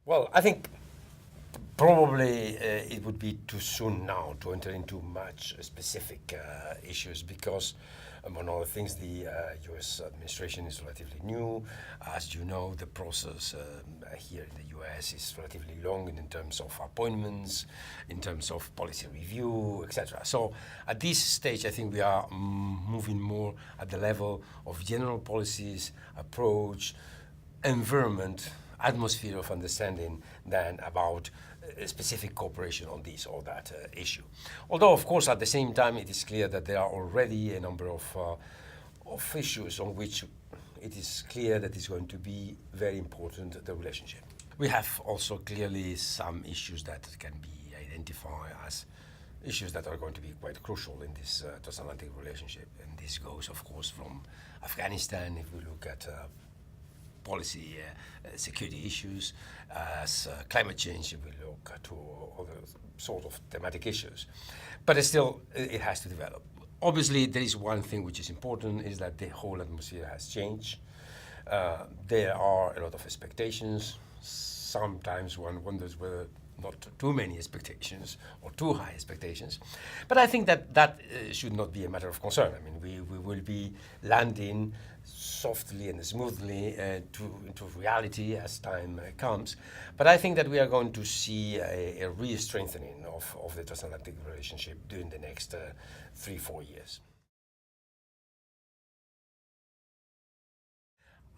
Well, I think probably it would be too soon now to enter into much specific issues because, among other things, the US administration is relatively new. As you know, the process here in the US is relatively long in terms of appointments, in terms of policy review, etc. So at this stage, I think we are moving more at the level of general policies, approach, environment, atmosphere of understanding than about specific cooperation on this or that issue. Although, of course, at the same time, it is clear that there are already a number of issues on which it is clear that it's going to be very important, the relationship. We have also clearly some issues that can be identified as issues that are going to be quite crucial in this transatlantic relationship. And this goes, of course, from Afghanistan, if we look at policy, security issues, as climate change, if we look to other sort of thematic issues. But still, it has to develop. Obviously, there is one thing which is important, is that the whole atmosphere has changed. There are a lot of expectations. Sometimes one wonders whether not too many expectations or too high expectations. But I think that should not be a matter of concern. I mean, we will be landing softly and smoothly into reality as time comes. But I think that we are going to see a re-strengthening of the transatlantic relationship during the next 3-4 years.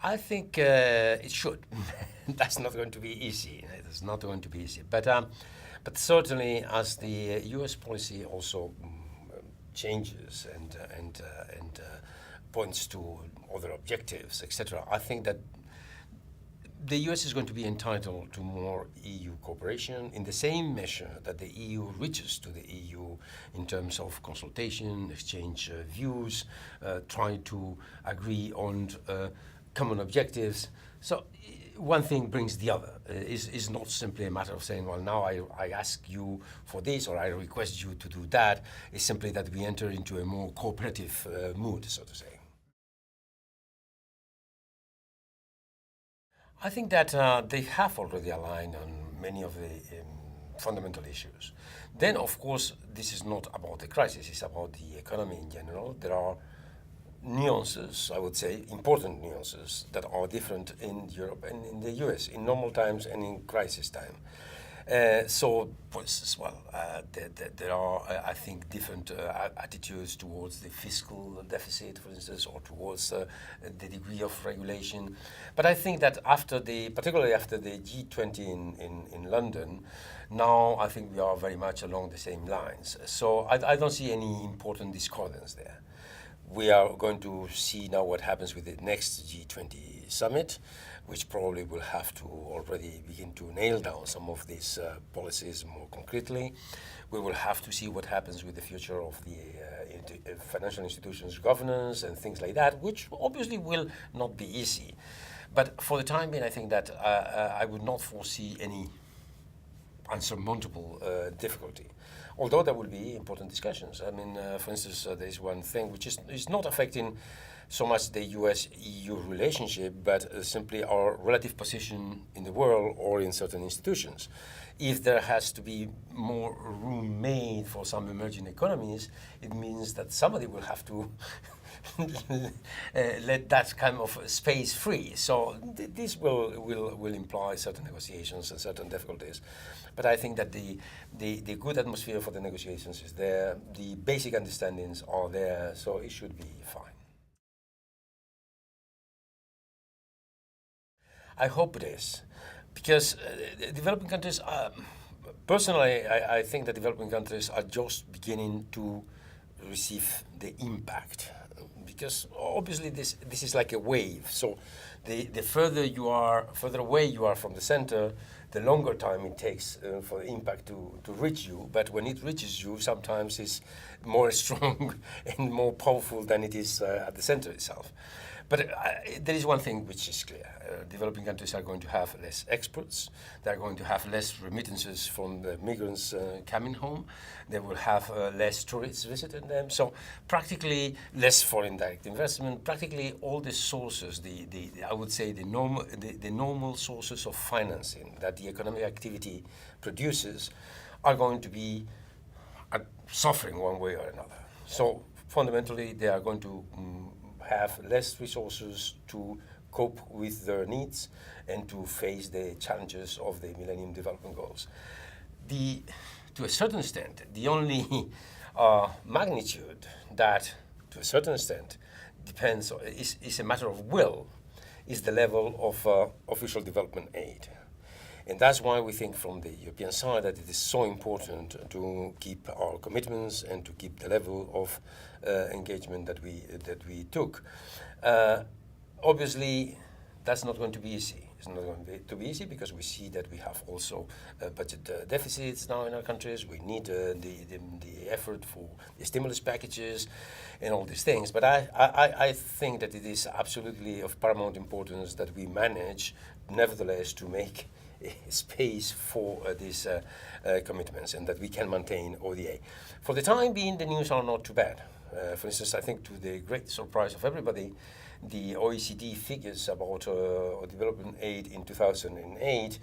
I think it should. That's not going to be easy. It's not going to be easy. But certainly, as the U.S. policy also changes and points to other objectives, etc., I think that the U.S. is going to be entitled to more EU cooperation in the same measure that the EU reaches to the EU in terms of consultation, exchange views, try to agree on common objectives. So one thing brings the other. It's not simply a matter of saying, well, now I ask you for this or I request you to do that. It's simply that we enter into a more cooperative mood, so to say. I think that they have already aligned on many of the fundamental issues. Then, of course, this is not about the crisis, it's about the economy in general. There are nuances, I would say, important nuances that are different in Europe and in the US, in normal times and in crisis time. So, for instance, well, there are, I think, different attitudes towards the fiscal deficit, for instance, or towards the degree of regulation. But I think that particularly after the G20 in London, now I think we are very much along the same lines. So I don't see any important discordance there. We are going to see now what happens with the next G20 summit, which probably will have to already begin to nail down some of these policies more concretely. We will have to see what happens with the future of the financial institutions governance and things like that, which obviously will not be easy. But for the time being, I think that I would not foresee any unsurmountable difficulty. Although there will be important discussions. I mean, for instance, there is one thing which is not affecting so much the US-EU relationship, but simply our relative position in the world or in certain institutions. If there has to be more room made for some emerging economies, it means that somebody will have to let that kind of space free. So this will imply certain negotiations and certain difficulties. But I think that the good atmosphere for the negotiations is there, the basic understandings are there, so it should be fine. I hope it is, because developing countries, personally, I think that developing countries are just beginning to receive the impact. Because obviously this is like a wave. So the further away you are from the center, the longer time it takes for the impact to reach you. But when it reaches you, sometimes it's more strong and more powerful than it is at the center itself. But there is one thing which is clear. Developing countries are going to have less exports. They're going to have less remittances from the migrants coming home. They will have less tourists visiting them. So practically less foreign direct investment. Practically all the sources, I would say the normal sources of financing that the economic activity produces are going to be suffering one way or another. So fundamentally, they are going to have less resources to cope with their needs and to face the challenges of the Millennium Development Goals. To a certain extent, the only magnitude that, to a certain extent, depends is a matter of will, is the level of official development aid. And that's why we think from the European side that it is so important to keep our commitments and to keep the level of engagement that we took. Obviously, that's not going to be easy. It's not going to be easy because we see that we have also budget deficits now in our countries. We need the effort for the stimulus packages and all these things. But I think that it is absolutely of paramount importance that we manage, nevertheless, to make space for these commitments and that we can maintain ODA. For the time being, the news are not too bad. For instance, I think to the great surprise of everybody, the OECD figures about development aid in 2008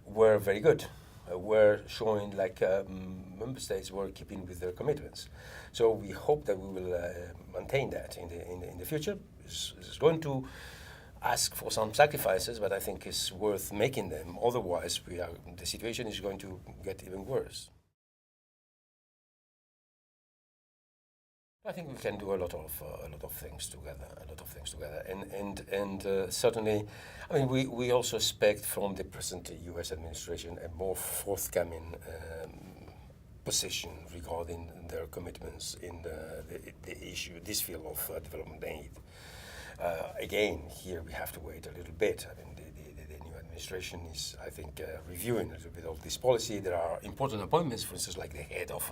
were very good, were showing like member states were keeping with their commitments. So we hope that we will maintain that in the future. It's going to ask for some sacrifices, but I think it's worth making them. Otherwise, the situation is going to get even worse. I think we can do a lot of things together, and certainly, I mean, we also expect from the present U.S. administration a more forthcoming position regarding their commitments in this field of development aid. Again, here we have to wait a little bit. I mean, the new administration is, I think, reviewing a little bit of this policy. There are important appointments, for instance, like the head of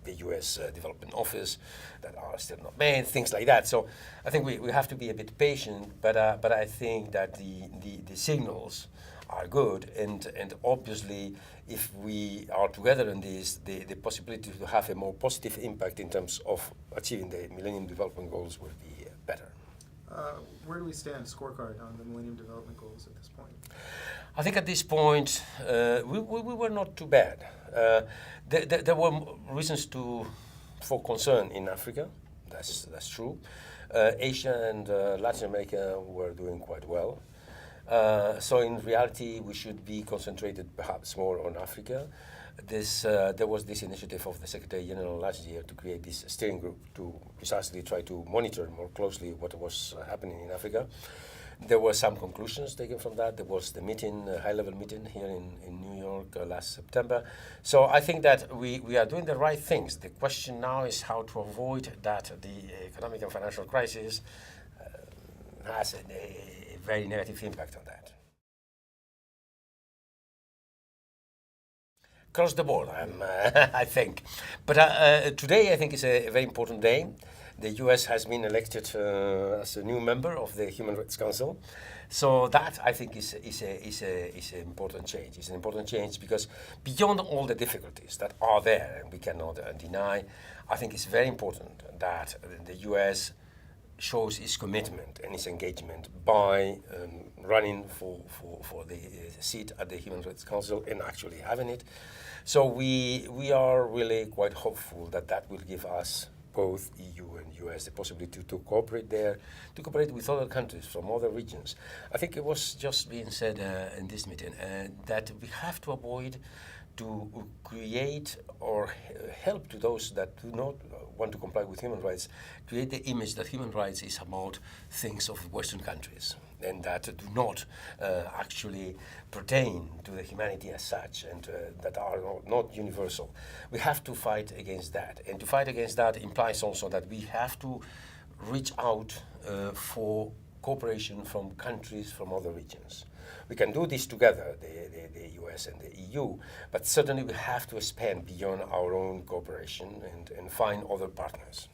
the U.S. Development Office that are still not made, things like that. So I think we have to be a bit patient, but I think that the signals are good, and obviously, if we are together in this, the possibility to have a more positive impact in terms of achieving the Millennium Development Goals will be better. Where do we stand scorecard on the Millennium Development Goals at this point? I think at this point we were not too bad. There were reasons for concern in Africa. That's true. Asia and Latin America were doing quite well. So in reality, we should be concentrated perhaps more on Africa. There was this initiative of the Secretary General last year to create this steering group to precisely try to monitor more closely what was happening in Africa. There were some conclusions taken from that. There was the meeting, high-level meeting here in New York last September. So I think that we are doing the right things. The question now is how to avoid that the economic and financial crisis has a very negative impact on that. Across the board, I think. But today, I think, is a very important day. The U.S. has been elected as a new member of the Human Rights Council. So that, I think, is an important change. It's an important change because beyond all the difficulties that are there, and we cannot deny, I think it's very important that the U.S. shows its commitment and its engagement by running for the seat at the Human Rights Council and actually having it. So we are really quite hopeful that that will give us, both EU and US, the possibility to cooperate there, to cooperate with other countries from other regions. I think it was just being said in this meeting that we have to avoid to create or help to those that do not want to comply with human rights, create the image that human rights is about things of Western countries and that do not actually pertain to the humanity as such and that are not universal. We have to fight against that. And to fight against that implies also that we have to reach out for cooperation from countries from other regions. We can do this together, the US and the EU, but certainly we have to expand beyond our own cooperation and find other partners.